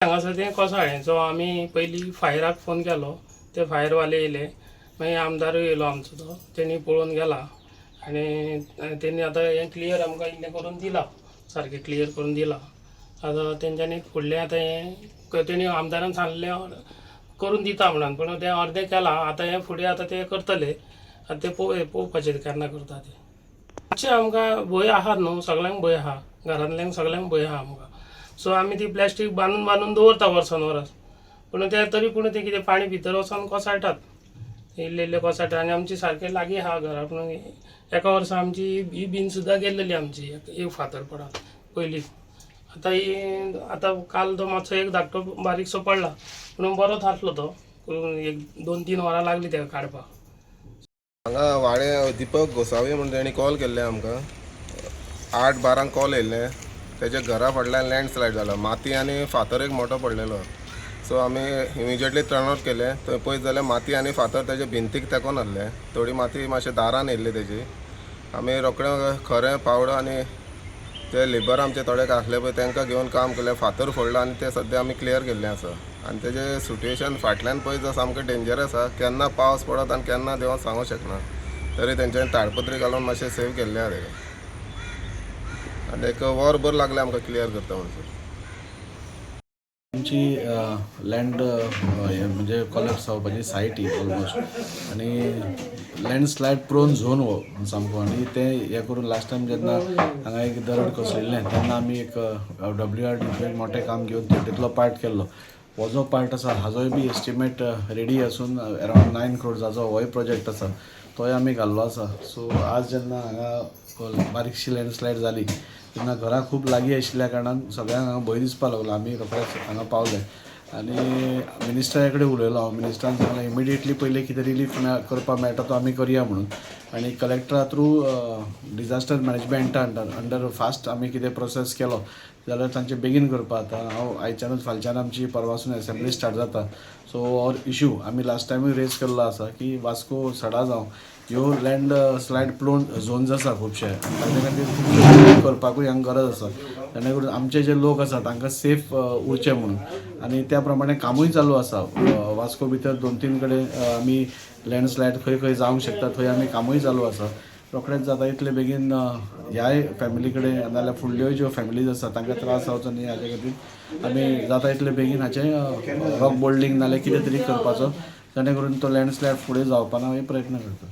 हांगासर तें कोसळ्ळें आमी पयलीं फायराक फोन केलो, ते फायरवाले येयले, मागीर आमदारूय येयलो आमचो तो, तेणी पळोवन गेला आनी तेणी आतां हें क्लियर आमकां इल्लें करून दिलां, सारकें क्लियर करून दिलां. आतां तेंच्यांनी फुडलें आतां हें तेणी आमदारान सांगलें करून दिता म्हणून, पूण तें अर्दें केलां. आतां हें फुडें आतां ते करतले. आतां ते पळोवपाचें केन्ना करता ते. मातशें आमकां भंय आहा न्हू, सगळ्यांक भंय आहा, घरांतल्यांक सगळ्यांक भंय आहा आमकां. सो आमी ती प्लॅस्टीक बांदून दवरता वर्सान वरस, पूण ते तरी पूण ते कितें पाणी भितर वचोन कोसळटात, इल्ले कोसळटा. आनी आमची सारकें लागीं आहा घरा, पूण एका वर्सा आमची ही बीन सुद्दां गेल्लेली आमची एक फातर पडोन पयलीं. आतां काल तो मातसो एक धाकटो बारीकसो पडला, पूण बरो थारलो तो. एक 2-3 वरां लागली तेका काडपाक. हांगा वाडे दिपक गोसावी म्हणून तेणी कॉल केल्ले आमकां 8-12 कॉल येयल्ले. तेजे घरा फाटल्यान लँडस्लायड जाला, माती आनी फातर एक मोठो पडलेलो. सो आमी इमिजिएटली टर्न आउट केले. थंय पळयत जाल्यार माती आनी फातर तेजे भिंतीक तेकोन आहले. थोडी माती मातशें दारान येयल्ली तेजी. आमी रोखडें खरें पावडो आनी ते लेबर आमचे थोडे आसले पळय तांकां घेवन काम केलें. फातर फोडलो आनी ते सद्या आमी क्लियर केल्लें आसा. आनी तेजें सिट्युएशन फाटल्यान पळयत जाल्यार सामकें डेंजरस आसा. केन्ना पावस पडत आनी केन्ना देव सांगूंक शकना. तरी तेंच्यांनी ताडपत्री घालून मातशें सेव केल्लें आहा तेका. आनी एक वरभर लागलें आमकां क्लियर करता म्हणसर. आमची लँड म्हणजे कॉलेप्स जावपाची सायट ही ऑलमोस्ट, आनी लँडस्लायड प्रोन झोन हो सामको. आनी ते हे करून लास्ट टायम जेन्ना हांगा एक दरड कोसळिल्लें तेन्ना आमी एक WRD मोठें काम घेवन तितलो पार्ट केल्लो. हो जो पार्ट आसा हाजोय बी एस्टिमेट रेडी आसून अरावंड 9 crores होय प्रोजेक्ट आसा तोय आमी घाल्लो आसा. सो आज जेन्ना हांगा बारीकशी लँडस्लायड जाली तेन्ना घरा खूब लागीं आशिल्ल्या कारणान सगळ्यांक हांगा भंय दिसपाक लागलो. आमी रोखडेच हांगा पावले आनी मिनिस्टरा कडेन उलयलो हांव. मिनिस्टरान सांगलें इमिडिएटली पयलीं कितें रिलीफ करपाक मेळटा तो आमी करया म्हणून. आनी कलेक्टरा थ्रू डिजास्टर मॅनेजमेंटा अंडर फास्ट आमी कितें प्रोसेस केलो जाल्यार तांचे बेगीन करपाक. आतां हांव आयच्यानूच फालच्यान आमची परवासून असेंब्ली स्टार्ट जाता. सो हो इशू आमी लास्ट टायमूय रेज केल्लो आसा की वास्को सडा जावं ह्यो लँड स्लायड प्रोन झोन्स आसा खुबशे, ताजे खातीर खुबशे करपाकूय हांगा गरज आसा. जेणे करून आमचे जे लोक आसा तांकां सेफ उरचे म्हणून. आनी त्या प्रमाणे कामूय चालू आसा. वास्को भितर 2-3 कडेन आमी लँडस्लायड खंय खंय जावंक शकता थंय आमी कामूय चालू आसा. रोखडेंच जाता इतले बेगीन ह्याय फॅमिली कडेन नाजाल्यार फुडल्योय ज्यो फॅमिलीज आसा तांकां त्रास जावचो न्ही हाजे खातीर आमी जाता इतले बेगीन हाचें रॉक बोल्डिंग नाजाल्यार कितें तरी करपाचो, जेणे करून तो लँडस्लायड फुडें जावपा ना प्रयत्न करता.